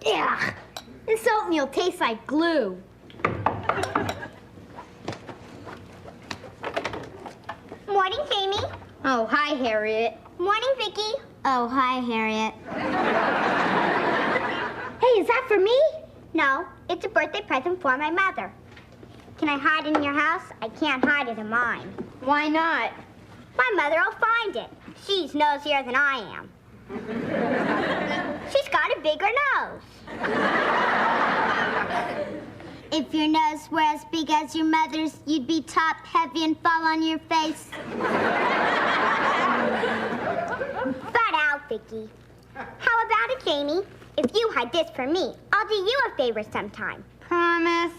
Ugh, this oatmeal tastes like glue. Morning, Jamie. Oh, hi, Harriet. Morning, Vicki. Oh, hi, Harriet. Hey, is that for me? No, it's a birthday present for my mother. Can I hide it in your house? I can't hide it in mine. Why not? My mother will find it. She's nosier than I am. She's got a bigger nose. If your nose were as big as your mother's, you'd be top-heavy and fall on your face. Butt out, Vicki. How about it, Jamie? If you hide this for me, I'll do you a favor sometime. Promise?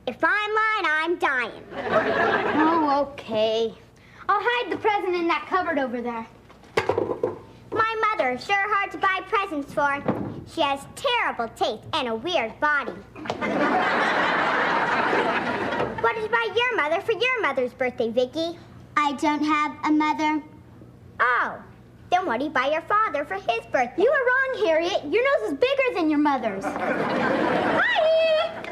If I'm lying, I'm dying. Oh, okay. I'll hide the present in that cupboard over there. My mother, sure hard to buy presents for. She has terrible taste and a weird body. What did you buy your mother for your mother's birthday, Vicki? I don't have a mother. Oh, then what do you buy your father for his birthday? You were wrong, Harriet. Your nose is bigger than your mother's. Hi!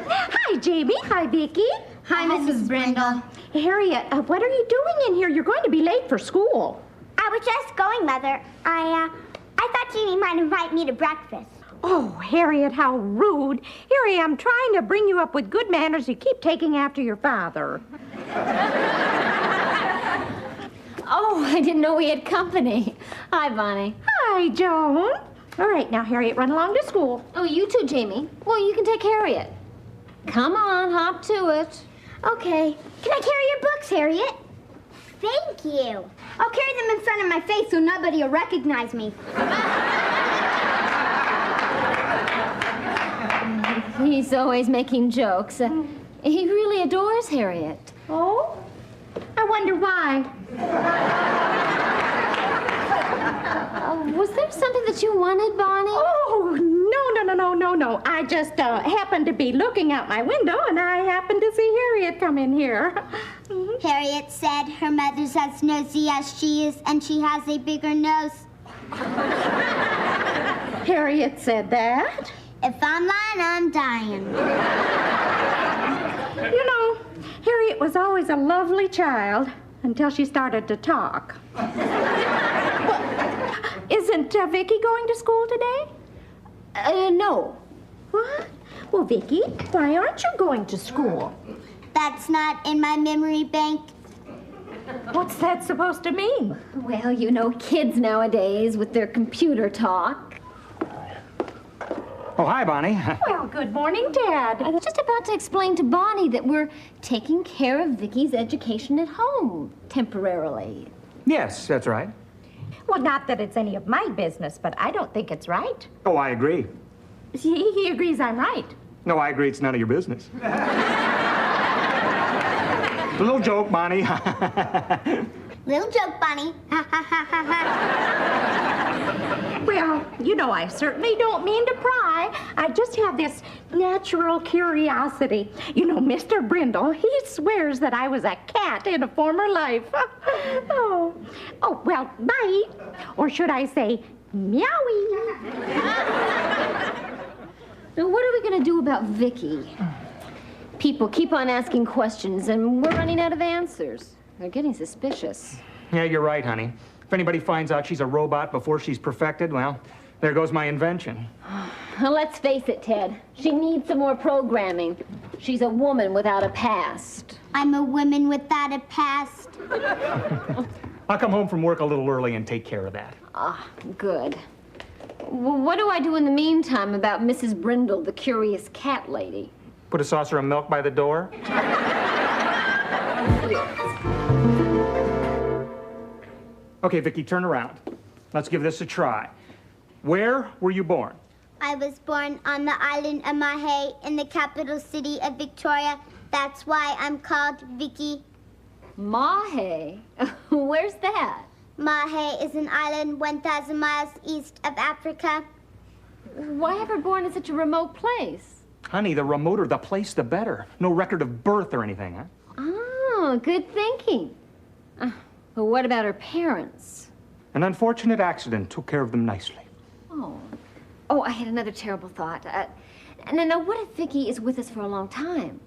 Hi, Jamie. Hi, Vicki. Hi, Mrs. Brindle. Harriet, what are you doing in here? You're going to be late for school. I was just going, Mother. I thought Jeannie might invite me to breakfast. Oh, Harriet, how rude. Here I am trying to bring you up with good manners. You keep taking after your father. Oh, I didn't know we had company. Hi, Bonnie. Hi, Joan. All right, now, Harriet, run along to school. Oh, you too, Jamie. Well, you can take Harriet. Come on, hop to it. Okay. Can I carry your books, Harriet? Thank you. I'll carry them in front of my face so nobody will recognize me. He's always making jokes. He really adores Harriet. Oh? I wonder why. Was there something that you wanted, Bonnie? Oh, no. I just happened to be looking out my window, and I happened to see Harriet come in here. Harriet said her mother's as nosy as she is, and she has a bigger nose. Harriet said that? If I'm lying, I'm dying. You know, Harriet was always a lovely child until she started to talk. Isn't Vicki going to school today? No. What? Well, Vicki, why aren't you going to school? That's not in my memory bank. What's that supposed to mean? Well, you know, kids nowadays with their computer talk. Oh, hi, Bonnie. Well, good morning, Dad. I was just about to explain to Bonnie that we're taking care of Vicki's education at home, temporarily. Yes, that's right. Well, not that it's any of my business, but I don't think it's right. Oh, I agree. He agrees I'm right. No, I agree it's none of your business. A little joke, Bonnie. Little joke, Bonnie. Well, you know, I certainly don't mean to pry. I just have this natural curiosity. You know, Mr. Brindle, he swears that I was a cat in a former life. Oh, well, bye. Or should I say, meowie? Now, what are we going to do about Vicki? People keep on asking questions, and we're running out of answers. They're getting suspicious. Yeah, you're right, honey. If anybody finds out she's a robot before she's perfected, well, there goes my invention. Well, let's face it, Ted. She needs some more programming. She's a woman without a past. I'm a woman without a past. I'll come home from work a little early and take care of that. Ah, good. Well, what do I do in the meantime about Mrs. Brindle, the curious cat lady? Put a saucer of milk by the door. Okay, Vicki, turn around. Let's give this a try. Where were you born? I was born on the island of Mahe in the capital city of Victoria. That's why I'm called Vicki. Mahe? Where's that? Mahe is an island 1,000 miles east of Africa. Why ever born in such a remote place? Honey, the remoter the place, the better. No record of birth or anything, huh? Oh, good thinking. But what about her parents? An unfortunate accident took care of them nicely. Oh. Oh, I had another terrible thought. Now, what if Vicki is with us for a long time?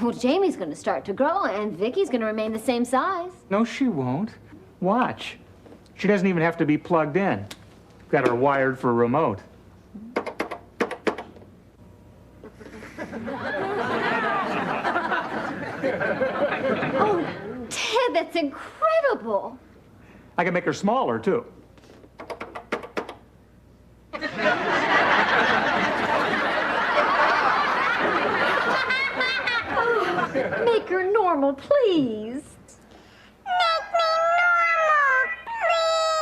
Well, Jamie's going to start to grow, and Vicki's going to remain the same size. No, she won't. Watch. She doesn't even have to be plugged in. Got her wired for a remote. Oh, Ted, that's incredible. I can make her smaller, too. Make her normal, please. Make me normal, please.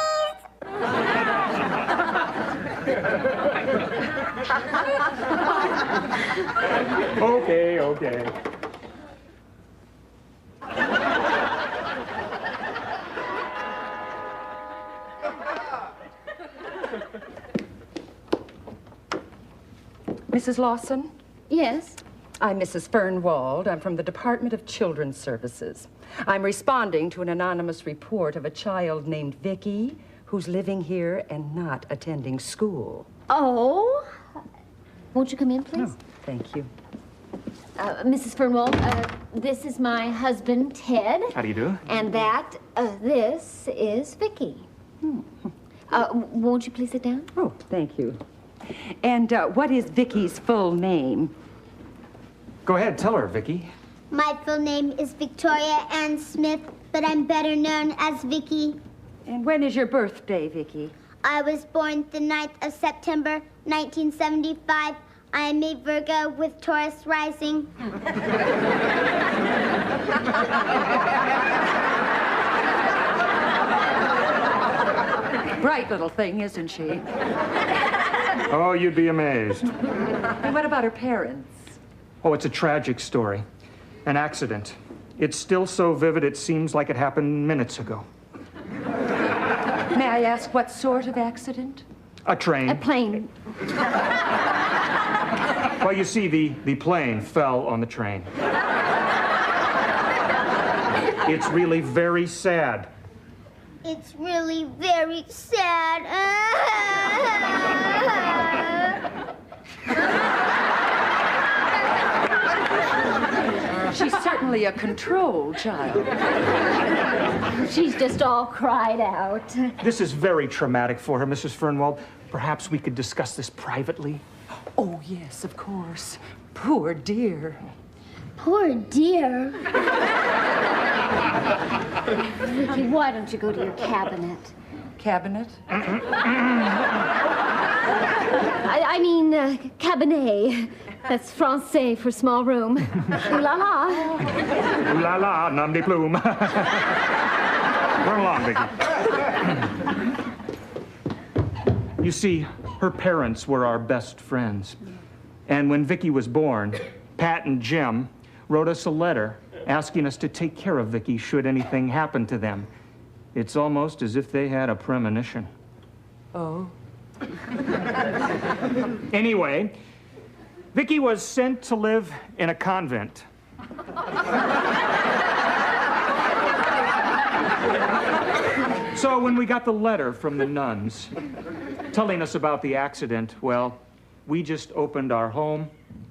Okay. Mrs. Lawson? Yes? I'm Mrs. Fernwald. I'm from the Department of Children's Services. I'm responding to an anonymous report of a child named Vicki who's living here and not attending school. Oh? Won't you come in, please? Oh, thank you. Mrs. Fernwald, this is my husband, Ted. How do you do? And this is Vicki. Won't you please sit down? Oh, thank you. And what is Vicki's full name? Go ahead, tell her, Vicki. My full name is Victoria Ann Smith, but I'm better known as Vicki. And when is your birthday, Vicki? I was born the 9th of September, 1975. I am a Virgo with Taurus rising. Bright little thing, isn't she? Oh, you'd be amazed. And what about her parents? Oh, it's a tragic story. An accident. It's still so vivid it seems like it happened minutes ago. May I ask what sort of accident? A train. A plane. Well, you see, the plane fell on the train. It's really very sad. It's really very sad. She's certainly a controlled child. She's just all cried out. This is very traumatic for her, Mrs. Fernwald. Perhaps we could discuss this privately. Oh, yes, of course. Poor dear. Poor dear. Vicki, why don't you go to your cabinet? Cabinet? I mean, cabinet. That's Francais for small room. Ooh la la. Ooh la la, nom de plume. Run along, Vicki. You see, her parents were our best friends. And when Vicki was born, Pat and Jim wrote us a letter asking us to take care of Vicki should anything happen to them. It's almost as if they had a premonition. Oh. Anyway, Vicki was sent to live in a convent. So when we got the letter from the nuns telling us about the accident, well, we just opened our home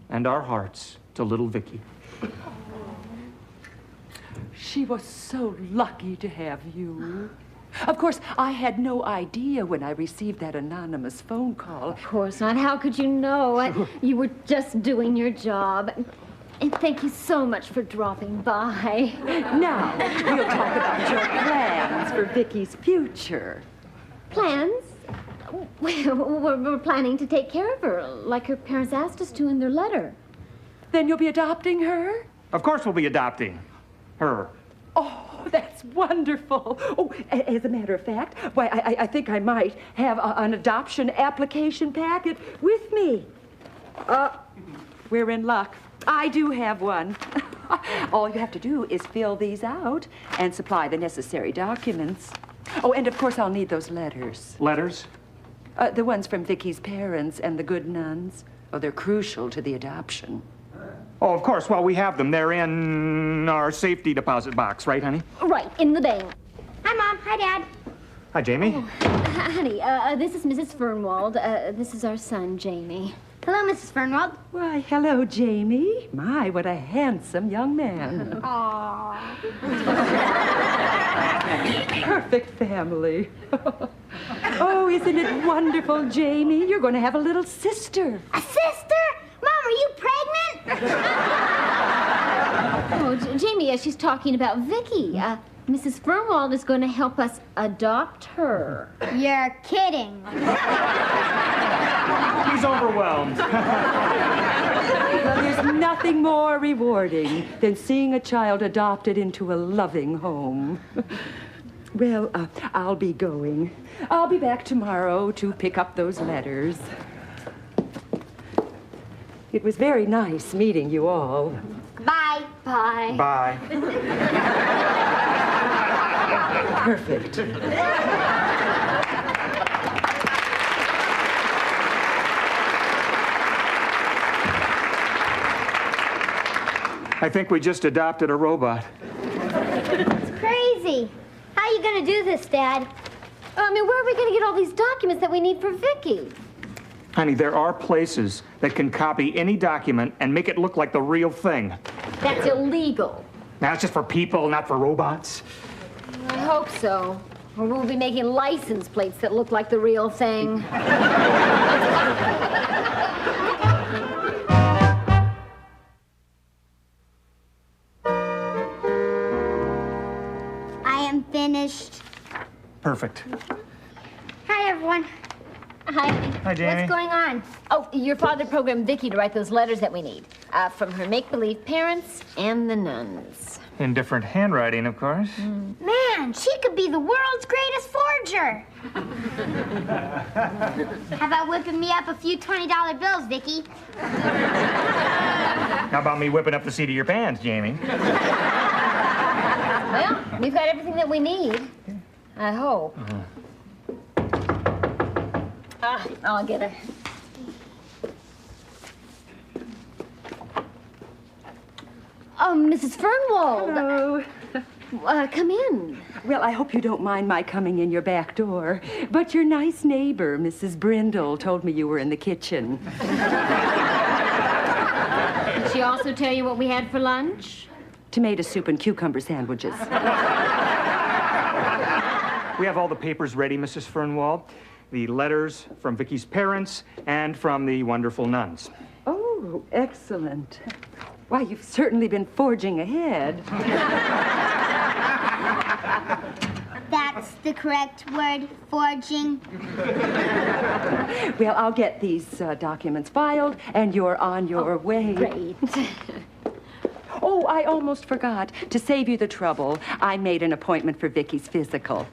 and our hearts to little Vicki. She was so lucky to have you. Of course, I had no idea when I received that anonymous phone call. Of course not. How could you know? You were just doing your job. And thank you so much for dropping by. Now, we'll talk about your plans for Vicki's future. Plans? We're planning to take care of her, like her parents asked us to in their letter. Then you'll be adopting her? Of course we'll be adopting her. Oh, that's wonderful. Oh, as a matter of fact, why, I think I might have an adoption application packet with me. We're in luck. I do have one. All you have to do is fill these out and supply the necessary documents. Oh, and of course I'll need those letters. Letters? The ones from Vicki's parents and the good nuns. Oh, they're crucial to the adoption. Oh, of course. Well, we have them. They're in our safety deposit box, right, honey? Right, in the bank. Hi, Mom. Hi, Dad. Hi, Jamie. Honey, this is Mrs. Fernwald. This is our son, Jamie. Hello, Mrs. Fernwald. Why, hello, Jamie. My, what a handsome young man. Aww. Perfect family. Oh, isn't it wonderful, Jamie? You're going to have a little sister. A sister? Mom, are you pregnant? Oh, Jamie, she's talking about Vicki. Mrs. Fernwald is going to help us adopt her. You're kidding. He's overwhelmed. Well, there's nothing more rewarding than seeing a child adopted into a loving home. Well, I'll be going. I'll be back tomorrow to pick up those letters. It was very nice meeting you all. Bye. Bye. Bye. Perfect. I think we just adopted a robot. It's crazy. How are you going to do this, Dad? I mean, where are we going to get all these documents that we need for Vicki? Honey, there are places that can copy any document and make it look like the real thing. That's illegal. Now, it's just for people, not for robots. I hope so. Or we'll be making license plates that look like the real thing. I am finished. Perfect. Hi, everyone. Hi. Hi, Jamie. What's going on? Oh, your father programmed Vicki to write those letters that we need. From her make-believe parents and the nuns. In different handwriting, of course. Man, she could be the world's greatest forger. How about whipping me up a few $20 bills, Vicki? How about me whipping up the seat of your pants, Jamie? Well, we've got everything that we need. I hope. I'll get her. Oh, Mrs. Fernwald. Hello. Come in. Well, I hope you don't mind my coming in your back door, but your nice neighbor, Mrs. Brindle, told me you were in the kitchen. Did she also tell you what we had for lunch? Tomato soup and cucumber sandwiches. We have all the papers ready, Mrs. Fernwald. The letters from Vicki's parents and from the wonderful nuns. Oh, excellent. Why, you've certainly been forging ahead. That's the correct word, forging. Well, I'll get these documents filed, and you're on your way. Great. Oh, I almost forgot. To save you the trouble, I made an appointment for Vicki's physical.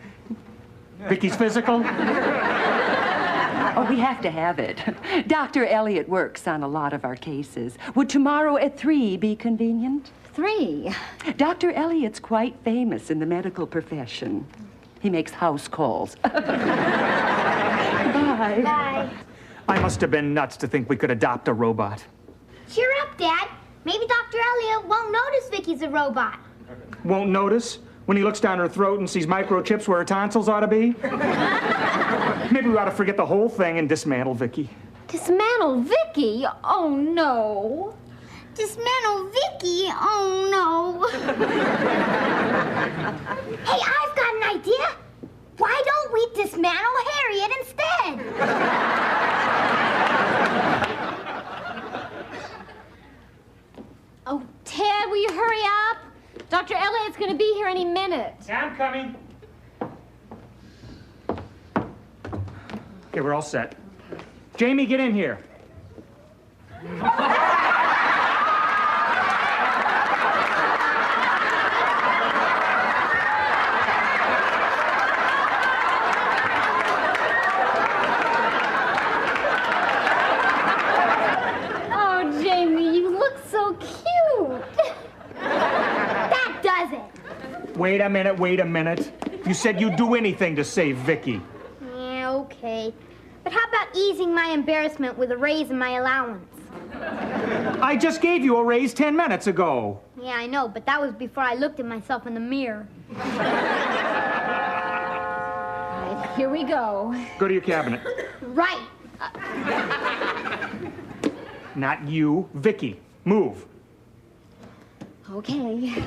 Vicki's physical? Oh, we have to have it. Dr. Elliot works on a lot of our cases. Would tomorrow at 3 be convenient? 3. Dr. Elliot's quite famous in the medical profession. He makes house calls. Bye. Bye. I must have been nuts to think we could adopt a robot. Cheer up, Dad. Maybe Dr. Elliot won't notice Vicki's a robot. Won't notice when he looks down her throat and sees microchips where her tonsils ought to be? Maybe we ought to forget the whole thing and dismantle Vicki. Dismantle Vicki? Oh, no. Dismantle Vicki? Oh, no. Hey, I've got an idea. Why don't we dismantle Harriet instead? Oh, Ted, will you hurry up? Dr. Elliot's going to be here any minute. Yeah, I'm coming. Okay, we're all set. Jamie, get in here. Oh, Jamie, you look so cute. That does it. Wait a minute. You said you'd do anything to save Vicki. Yeah, okay. But how about easing my embarrassment with a raise in my allowance? I just gave you a raise 10 minutes ago. Yeah, I know, but that was before I looked at myself in the mirror. I here we go. Go to your cabinet. Right. Not you, Vicki. Move. Okay.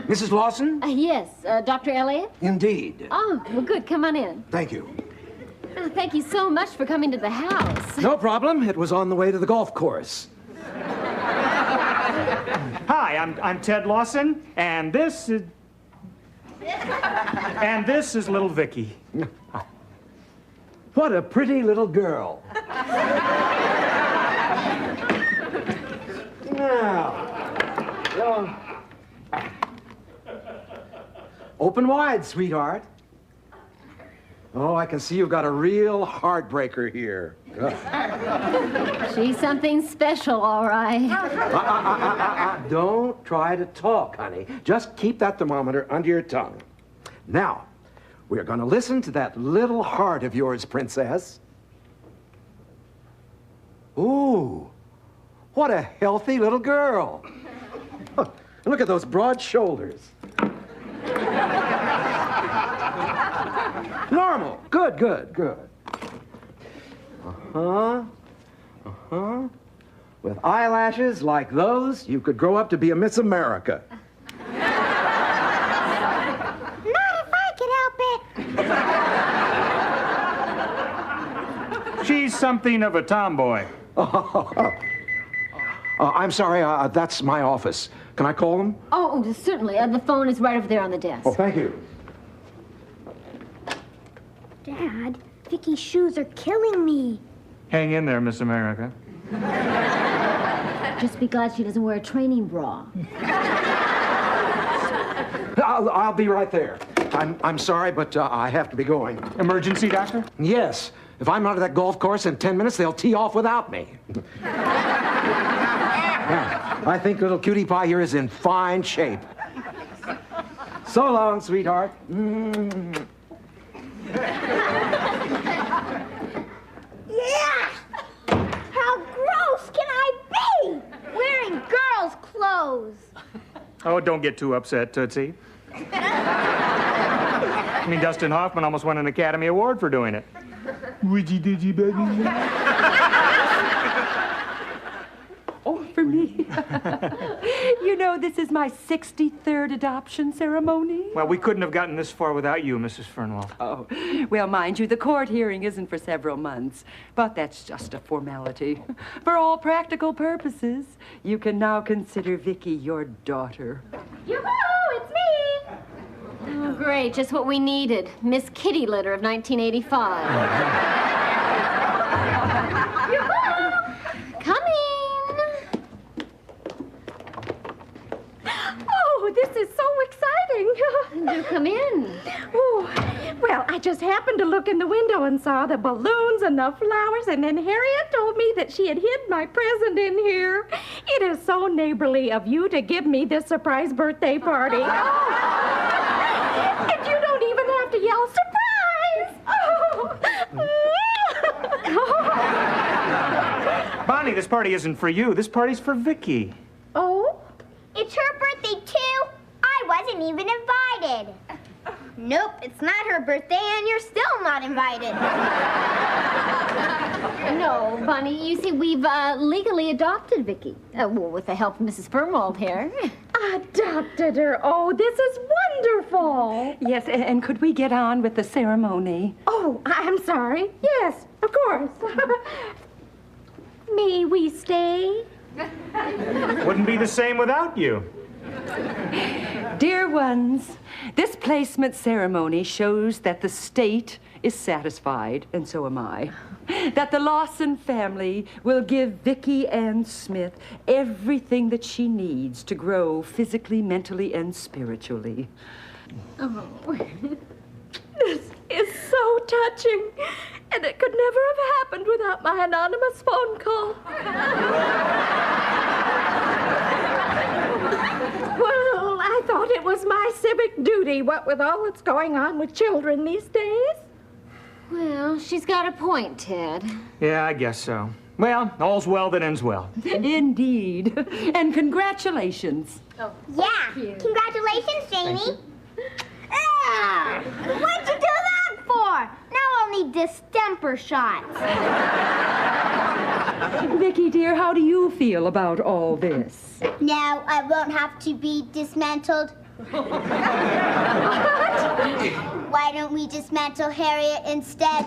Mrs. Lawson? Yes, Dr. Elliott? Indeed. Oh, well, good. Come on in. Thank you. Oh, thank you so much for coming to the house. No problem. It was on the way to the golf course. Hi, I'm Ted Lawson, and this is little Vicki. What a pretty little girl. Now, open wide, sweetheart. Oh, I can see you've got a real heartbreaker here. She's something special, all right. Don't try to talk, honey. Just keep that thermometer under your tongue. Now, we're going to listen to that little heart of yours, Princess. Ooh, what a healthy little girl. Look at those broad shoulders. Normal. Good, good, good. With eyelashes like those, you could grow up to be a Miss America. Not if I could help it. She's something of a tomboy. I'm sorry, that's my office. Can I call them? Oh, certainly. The phone is right over there on the desk. Oh, thank you. Dad, Vicky's shoes are killing me. Hang in there, Miss America. Just be glad she doesn't wear a training bra. I'll be right there. I'm sorry, but I have to be going. Emergency, doctor? Yes. If I'm out of that golf course in 10 minutes, they'll tee off without me. Yeah, I think little cutie pie here is in fine shape. So long, sweetheart. Yeah! How gross can I be? Wearing girls' clothes. Oh, don't get too upset, Tootsie. I mean, Dustin Hoffman almost won an Academy Award for doing it. Woody didgy baby. Oh, for me. You know, this is my 63rd adoption ceremony. Well, we couldn't have gotten this far without you, Mrs. Fernwald. Oh, well, mind you, the court hearing isn't for several months, but that's just a formality. For all practical purposes, you can now consider Vicki your daughter. Yoo-hoo! It's me! Oh, great. Just what we needed. Miss Kitty Litter of 1985. Yoo-hoo! Coming! Oh, this is so exciting. Do come in. Oh, well, I just happened to look in the window and saw the balloons and the flowers, and then Harriet told me that she had hid my present in here. It is so neighborly of you to give me this surprise birthday party. Oh. And you don't even have to yell, surprise! Oh. Bonnie, this party isn't for you. This party's for Vicki. Oh? It's her birthday, too. I wasn't even invited. Nope, it's not her birthday, and you're still not invited. No, Bonnie, you see, we've legally adopted Vicki. Well, with the help of Mrs. Fernwald here. Adopted her. Oh, this is wonderful. Yes, and could we get on with the ceremony? Oh, I'm sorry. Yes, of course. May we stay? Wouldn't be the same without you. Dear ones, this placement ceremony shows that the state is satisfied, and so am I, that the Lawson family will give Vicki Ann Smith everything that she needs to grow physically, mentally, and spiritually. Oh. This is so touching, and it could never have happened without my anonymous phone call. Well, I thought it was my civic duty, what with all that's going on with children these days. Well, she's got a point, Ted. Yeah, I guess so. Well, all's well that ends well. Indeed. And congratulations. Yeah, congratulations, Jamie. What'd you do that for? Now I'll need distemper shots. Vicki, dear, how do you feel about all this? Now I won't have to be dismantled. Why don't we dismantle Harriet instead?